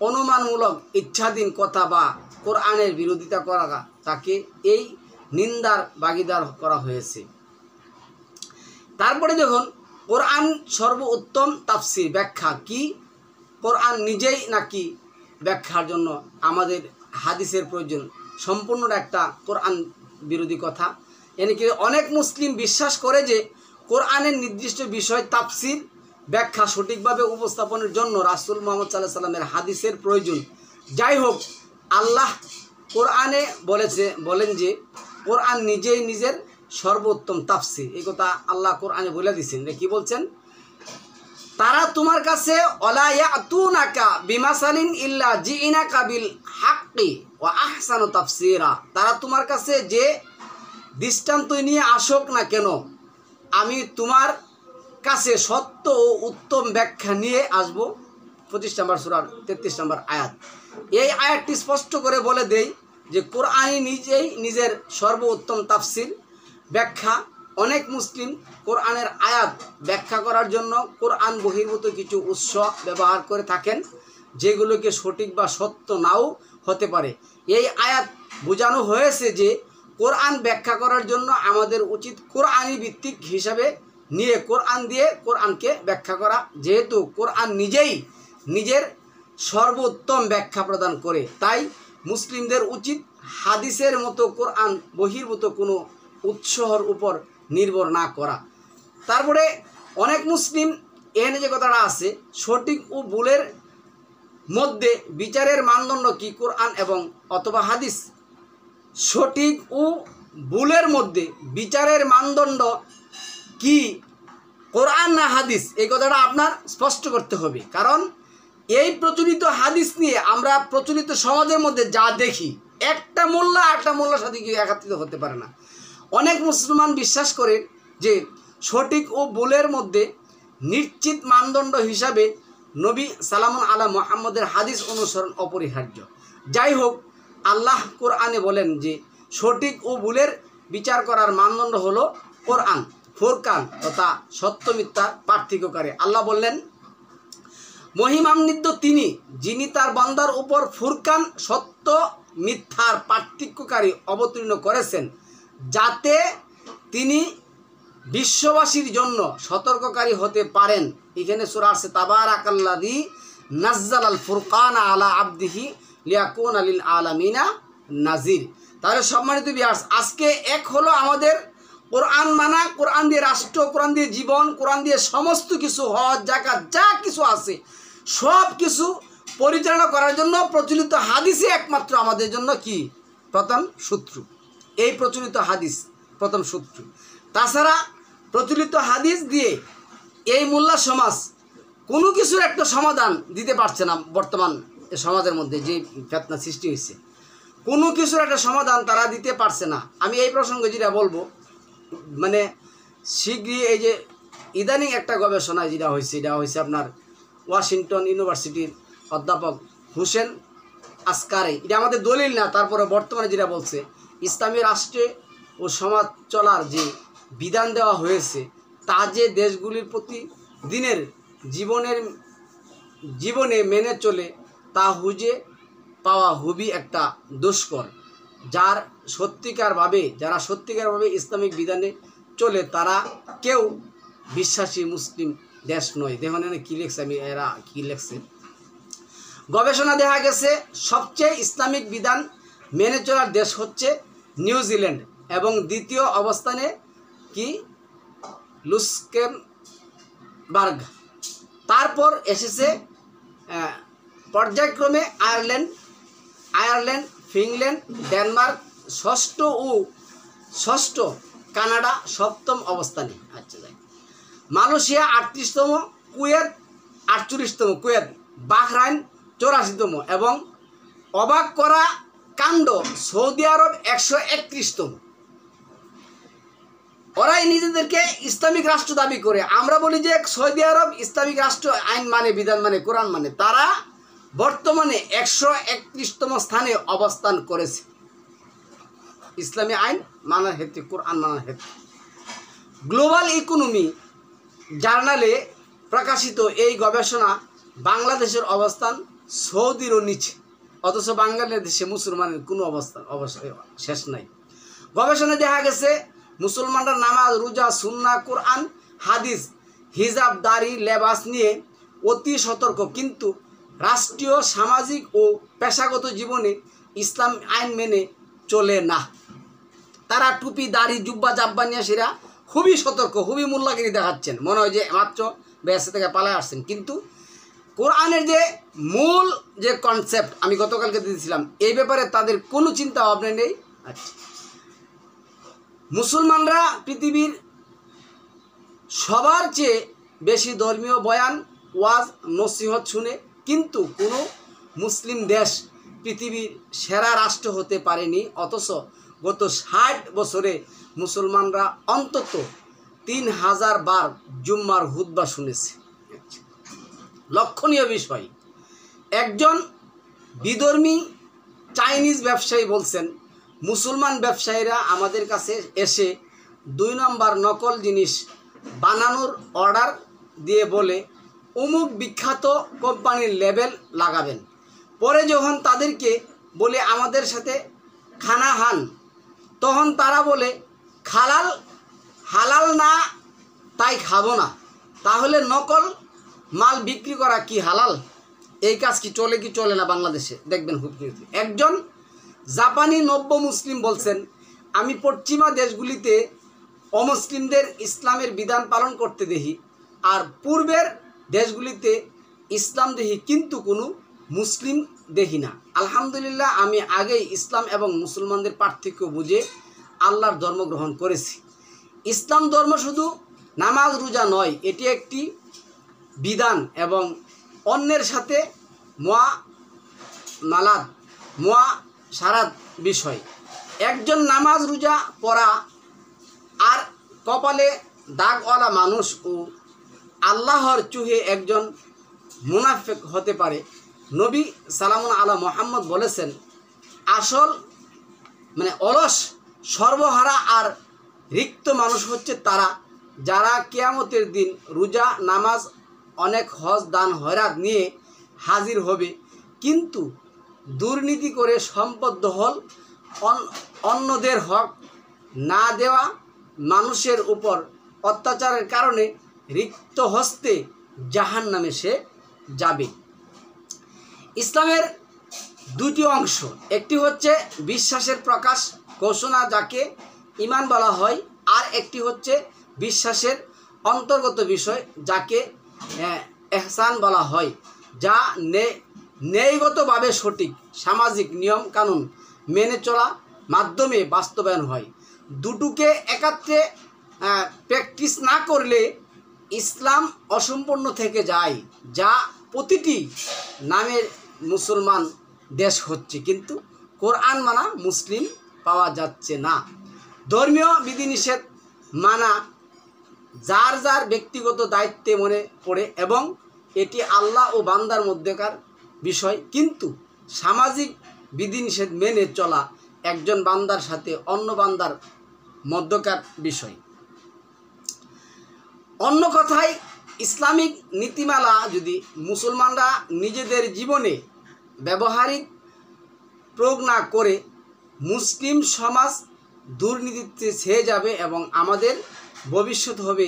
অনুমানমূলক ইচ্ছাধীন কথা বা কোরআনের বিরোধিতা করা তাকে এই নিন্দার ভাগীদার করা হয়েছে। তারপরে দেখুন, কোরআন সর্বোত্তম তাফসির ব্যাখ্যা কি, কোরআন নিজেই নাকি ব্যাখ্যার জন্য আমাদের হাদিসের প্রয়োজন, সম্পূর্ণটা একটা কোরআন বিরোধী কথা। এমনকি অনেক মুসলিম বিশ্বাস করে যে কোরআনের নির্দিষ্ট বিষয় তাফসির ব্যাখ্যা সঠিকভাবে উপস্থাপনের জন্য রাসূল মুহাম্মদ সাল্লাল্লাহু আলাইহি ওয়াসাল্লামের হাদিসের প্রয়োজন। যাই হোক, আল্লাহ কোরআনে বলেন যে কোরআন নিজেই নিজের সর্বোত্তম তাফসির। এই কথা আল্লাহ কোরআনে বলে দিয়েছেন। কি বলছেন, তারা তোমার কাছে ওয়ালা ইয়াতুনাকা বিমাসালিন ইল্লা জিইনাকা বিল হাক্কি ওয়া আহসানু তাফসীরা, তারা তোমার কাছে যে দৃষ্টান্ত নিয়ে আসুক না কেন, আমি তোমার কাছে সত্য ও উত্তম ব্যাখ্যা নিয়ে আসব। 25 নম্বর সূরার 33 নম্বর আয়াত। এই আয়াতটি স্পষ্ট করে বলে দেই যে কোরআনই নিজেই নিজের সর্বোত্তম তাফসির ব্যাখ্যা। অনেক মুসলিম কোরআনের আয়াত ব্যাখ্যা করার জন্য কোরআন বহির্ভূত কিছু উৎস ব্যবহার করে থাকেন, যেগুলোকে সঠিক বা সত্য নাও হতে পারে। এই আয়াত বোঝানো হয়েছে যে কোরআন ব্যাখ্যা করার জন্য আমাদের উচিত কোরআনী ভিত্তিক হিসাবে নিয়ে কোরআন দিয়ে কোরআনকে ব্যাখ্যা করা, যেহেতু কোরআন নিজেই নিজের সর্বোত্তম ব্যাখ্যা প্রদান করে। তাই মুসলিমদের উচিত হাদিসের মতো কোরআন বহির্ভূত কোনো উৎসর উপর নির্ভর না করা। তারপরে অনেক মুসলিম এখানে যে কথাটা আছে, সঠিক ও ভুলের মধ্যে বিচারের মানদণ্ড কি, কোরআন এবং অথবা হাদিস? সঠিক ও ভুলের মধ্যে বিচারের মানদণ্ড কি, কোরআন না হাদিস? এই কথাটা আপনার স্পষ্ট করতে হবে, কারণ এই প্রচলিত হাদিস নিয়ে আমরা প্রচলিত সমাজের মধ্যে যা দেখি, একটা মোল্লা একটা মোল্লার সাথে কি একত্রিত হতে পারে না। অনেক মুসলমান বিশ্বাস করে যে সঠিক ও ভুলের মধ্যে নিশ্চিত মানদণ্ড হিসাবে নবী সালামুন আলা মুহাম্মদের হাদিস অনুসরণ অপরিহার্য। যাই হোক, আল্লাহ কোরআনে বলেন যে সঠিক ও ভুলের বিচার করার মানদণ্ড হলো কোরআন, ফুরকান তথা সত্য মিথ্যার পার্থক্যকারী। আল্লাহ বললেন, মহিমান্বিত তিনি যিনি তার বান্দার উপর ফুরকান সত্য মিথ্যার পার্থক্যকারী অবতীর্ণ করেছেন, যাতে তিনি বিশ্ববাসীর জন্য সতর্ককারী হতে পারেন। এখানে সূরা আছে তাবারাকাল্লাযী নাজ্জালাল ফুরকানা আলা আবদিহি লিয়াকুনা লিল আলামিনা নাজির। তাহলে সম্মানিত ভিউয়ার্স, আজকে এক হলো আমাদের কোরআন মানা, কোরআন দিয়ে রাষ্ট্র, কোরআন দিয়ে জীবন, কোরআন দিয়ে সমস্ত কিছু, হজ যাকাত যা কিছু আছে সব কিছু পরিচালনা করার জন্য প্রচলিত হাদিসই একমাত্র আমাদের জন্য কি প্রথম সূত্র। এই প্রচলিত হাদিস প্রথম সূত্র। তাছাড়া প্রচলিত হাদিস দিয়ে এই মোল্লা সমাজ কোনো কিছুর একটা সমাধান দিতে পারছে না। বর্তমান সমাজের মধ্যে যে ফিতনা সৃষ্টি হয়েছে, কোনো কিছুর একটা সমাধান তারা দিতে পারছে না। আমি এই প্রসঙ্গে যেটা বলবো, মানে শীঘ্রই এই যে ইদানিং একটা গবেষণা যেটা হয়েছে, এটা হয়েছে আপনার ওয়াশিংটন ইউনিভার্সিটির অধ্যাপক হুসেন আসকারি। এটা আমাদের দলিল না, তারপরে বর্তমানে যেটা বলছে, ইসলামী রাষ্ট্রে ও সমাজ চলার যে বিধান দেওয়া হয়েছে তা যে দেশগুলির প্রতি দিনের জীবনে মেনে চলে তা খুঁজে পাওয়া খুবই একটা দুষ্কর। যারা সত্যিকারভাবে ইসলামিক বিধানে চলে তারা কেউ বিশ্বাসী মুসলিম দেশ নয়। দেখুন এখানে কী লেখছে, এরা কী লেখছে। গবেষণা দেখা গেছে সবচেয়ে ইসলামিক বিধান মেনে চলার দেশ হচ্ছে নিউজিল্যান্ড এবং দ্বিতীয় অবস্থানে কি লুক্সেমবার্গ, তারপর এসেছে পর্যায়ক্রমে আয়ারল্যান্ড, ফিনল্যান্ড, ডেনমার্ক ষষ্ঠ, কানাডা সপ্তম অবস্থানে। আচ্ছা, মালয়েশিয়া 38তম, কুয়েত 48তম, বাহরাইন 84তম এবং অবাক করা কাণ্ড সৌদি আরব 131তম। ওরাই নিজেদেরকে ইসলামিক রাষ্ট্র দাবি করে। আমরা বলি যে সৌদি আরব ইসলামিক রাষ্ট্র, আইন মানে, বিধান মানে, কোরআন মানে। তারা বর্তমানে 131তম স্থানে অবস্থান করেছে ইসলামী আইন মানার ক্ষেত্রে, কোরআন মানার ক্ষেত্রে। গ্লোবাল ইকোনমি জার্নালে প্রকাশিত এই গবেষণা বাংলাদেশের অবস্থান সৌদিরও নিচে, অথচ বাংলাদেশে মুসলমানের কোনো অবস্থায় শেষ নাই। গবেষণায় দেখা গেছে মুসলমানরা নামাজ, রোজা, সুন্নাহ, কোরআন, হাদিস, হিজাব, দাড়ি, লেবাস নিয়ে অতি সতর্ক, কিন্তু রাষ্ট্রীয়, সামাজিক ও পেশাগত জীবনে ইসলাম আইন মেনে চলে না। তারা টুপি, দাড়ি, জুব্বা, জাব্বা নিয়ে সেরা খুবই সতর্ক, খুবই মোল্লাগিরি দেখাচ্ছেন, মনে হয় যে মাত্র বেহেশত থেকে পালায় আসছেন। কিন্তু কোরআনের যে মূল যে কনসেপ্ট আমি গতকালকে দিয়েছিলাম, এই ব্যাপারে তাদের কোনো চিন্তা ভাবনা নেই। আচ্ছা, মুসলমানরা পৃথিবীর সবার চেয়ে বেশি ধর্মীয় বয়ান, ওয়াজ, নসিহত শুনে, কিন্তু কোনো মুসলিম দেশ পৃথিবীর সেরা রাষ্ট্র হতে পারেনি। অথচ গত 60 বছরে মুসলমানরা অন্তত 3000 বার জুম্মার খুতবা শুনেছে। লক্ষণীয় বিষয়, একজন বিধর্মী চাইনিজ ব্যবসায়ী বলছেন, মুসলমান ব্যবসায়ীরা আমাদের কাছে এসে 2 নম্বর নকল জিনিস বানানোর অর্ডার দিয়ে বলে অমুক বিখ্যাত কোম্পানির লেবেল লাগাবেন। পরে যখন তাদেরকে বলে আমাদের সাথে খানা খান, তখন তারা বলে হালাল না, তাই খাবো না। তাহলে নকল মাল বিক্রি করা কি হালাল? এই কাজ কি চলে না বাংলাদেশে? দেখবেন হুবহু। একজন জাপানি নব্য মুসলিম বলছেন, আমি পশ্চিমা দেশগুলিতে অমুসলিমদের ইসলামের বিধান পালন করতে দেখি, আর পূর্বের দেশগুলিতে ইসলাম দেখি, কিন্তু কোনো মুসলিম দেখি না। আলহামদুলিল্লাহ, আমি আগেই ইসলাম এবং মুসলমানদের পার্থক্য বুঝে আল্লাহর ধর্ম গ্রহণ করেছি। ইসলাম ধর্ম শুধু নামাজ, রোজা নয়, এটি একটি বিধান এবং অন্যের সাথে মুআশারাত বিষয়। একজন নামাজ রোজা পড়া কপালে দাগওয়ালা মানুষ ও আল্লাহর চুহে একজন মুনাফিক হতে পারে। নবী সালামুন আলা মোহাম্মদ বলেছেন, আসল অলস, সর্বহারা আর রিক্ত মানুষ হচ্ছে তারা যারা কিয়ামতের দিন রোজা, নামাজ, অনেক হজ, দান, খয়রাত নিয়ে হাজির হবে, কিন্তু দুর্নীতি করে সম্পদ দখল, অন্যদের হক না দেওয়া, মানুষের উপর অত্যাচারের কারণে রিক্ত হস্তে জাহান্নামে সে যাবে। ইসলামের দুটি অংশ, একটি হচ্ছে বিশ্বাসের প্রকাশ ঘোষণা যাকে ঈমান বলা হয়, আর একটি হচ্ছে বিশ্বাসের অন্তর্গত বিষয় যাকে ইহসান বলা হয়, যা ন্যায়গতভাবে সঠিক সামাজিক নিয়ম কানুন মেনে চলা মাধ্যমে বাস্তবায়ন হয়। দুটোকে একাত্রে প্র্যাকটিস না করলে ইসলাম অসম্পূর্ণ থেকে যায়, যা প্রতিটি নামের মুসলমান দেশ হচ্ছে, কিন্তু কোরআন মানা মুসলিম পাওয়া যাচ্ছে না। ধর্মীয় বিধিনিষেধ মানা যার যার ব্যক্তিগত দায়িত্বে মনে পড়ে এবং এটি আল্লাহ ও বান্দার মধ্যেকার বিষয়, কিন্তু সামাজিক বিধিনিষেধ মেনে চলা একজন বান্দার সাথে অন্য বান্দার মধ্যকার বিষয়। অন্য কথায়, ইসলামিক নীতিমালা যদি মুসলমানরা নিজেদের জীবনে ব্যবহারিক প্রয়োগ না করে, মুসলিম সমাজ দুর্নীতিতে ছেয়ে যাবে এবং আমাদের ভবিষ্যৎ হবে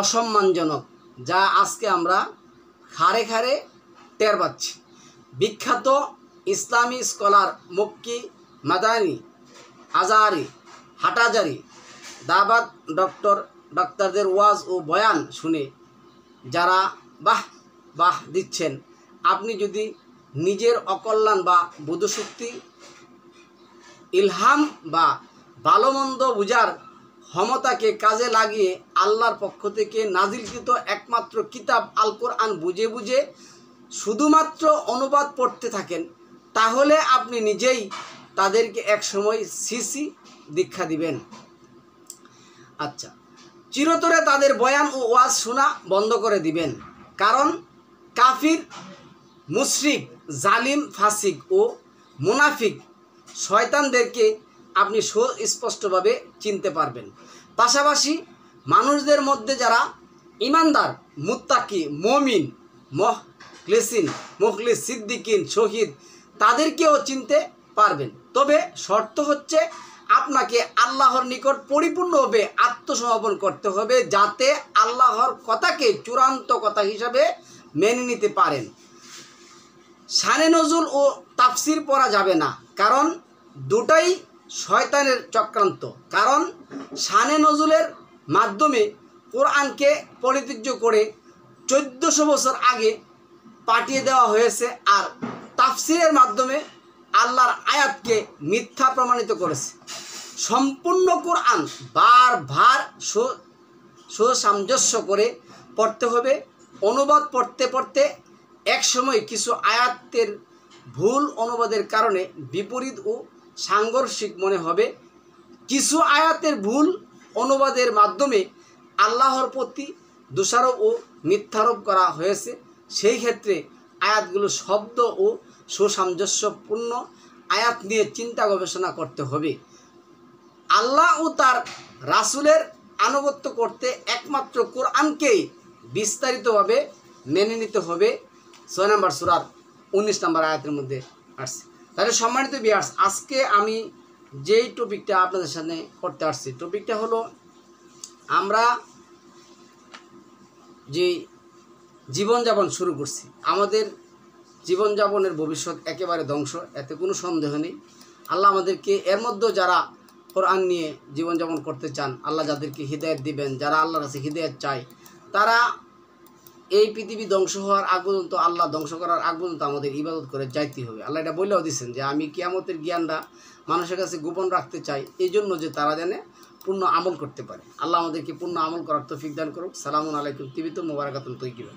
অসম্মানজনক, যা আজকে আমরা খারে খারে টের পাচ্ছি। বিখ্যাত ইসলামী স্কলার মক্কি, মাদানী, আজারি, হাটাজারি, দাবাত ডক্টরদের ওয়াজ ও বয়ান শুনে যারা বাহ বাহ দিচ্ছেন, আপনি যদি নিজের অকল্যাণ বা বোধশক্তি, ইলহাম বা ভালো মন্দ বুঝার ক্ষমতাকে কাজে লাগিয়ে আল্লাহর পক্ষ থেকে নাজিলকৃত একমাত্র কিতাব আল কোরআন বুঝে বুঝে শুধুমাত্র অনুবাদ পড়তে থাকেন, তাহলে আপনি নিজেই তাদেরকে একসময় সিসি দীক্ষা দিবেন। আচ্ছা, চিরতরে তাদের বয়ান ও ওয়াজ শোনা বন্ধ করে দিবেন, কারণ কাফির, মুশরিক, জালিম, ফাসিক ও মুনাফিক শয়তানদেরকে আপনি সুস্পষ্টভাবে চিনতে পারবেন। পাশাপাশি মানুষদের মধ্যে যারা ইমানদার, মুত্তাকি, মুমিন, মুখলিস, সিদ্দিকিন, শহীদ, তাদেরকেও চিনতে পারবেন। তবে শর্ত হচ্ছে আপনাকে আল্লাহর নিকট পরিপূর্ণভাবে আত্মসমর্পণ করতে হবে, যাতে আল্লাহর কথাকে চূড়ান্ত কথা হিসাবে মেনে নিতে পারেন। শানে নজুল ও তাফসির পড়া যাবে না, কারণ দুটাই শয়তানের চক্রান্ত। কারণ শানে নজুলের মাধ্যমে কোরআনকে পরিত্যাজ্য করে 1400 বছর আগে পাঠিয়ে দেওয়া হয়েছে, আর তাফসিরের মাধ্যমে আল্লাহর আয়াতকে মিথ্যা প্রমাণিত করেছে। সম্পূর্ণ কোরআন বারবার সুসামঞ্জস্য করে পড়তে হবে। অনুবাদ পড়তে পড়তে একসময় কিছু আয়াতের ভুল অনুবাদের কারণে বিপরীত ও সাংঘর্ষিক মনে হবে। কিছু আয়াতের ভুল অনুবাদের মাধ্যমে আল্লাহর প্রতি দোষারোপ ও মিথ্যারোপ করা হয়েছে। সেই ক্ষেত্রে আয়াতগুলো শব্দ ও সুসামঞ্জস্যপূর্ণ আয়াত নিয়ে চিন্তা গবেষণা করতে হবে। আল্লাহ ও তার রাসূলের আনুগত্য করতে একমাত্র কোরআনকেই বিস্তারিতভাবে মেনে নিতে হবে। 6 নম্বর সূরার 19 নম্বর আয়াতের মধ্যে আসছে। তাহলে সম্মানিত ভিউয়ার্স, আজকে আমি যেই টপিকটা আপনাদের সামনে করতে আসছি, টপিকটা হলো আমরা যে জীবনযাপন শুরু করছি, আমাদের জীবনযাপনের ভবিষ্যৎ একেবারে ধ্বংস, এতে কোনো সন্দেহ নেই। আল্লাহ আমাদেরকে এর মধ্যে যারা কোরআন নিয়ে জীবনযাপন করতে চান, আল্লাহ যাদেরকে হিদায়াত দিবেন, যারা আল্লাহর কাছে হিদায়াত চায়, তারা এই পৃথিবী ধ্বংস হওয়ার আগ পর্যন্ত, আল্লাহ ধ্বংস করার আগ পর্যন্ত আমাদের ইবাদত করে যাইতে হবে। আল্লাহ এটা বলেও দিচ্ছেন যে আমি কিয়ামতের জ্ঞানটা মানুষের কাছে গোপন রাখতে চাই, এই জন্য যে তারা জানে পূর্ণ আমল করতে পারে। আল্লাহ আমাদেরকে পূর্ণ আমল করার তৌফিক দান করুক। সালামুন আলাইকুম, তিবিত মুবারাকাতুন তৈয়িবা।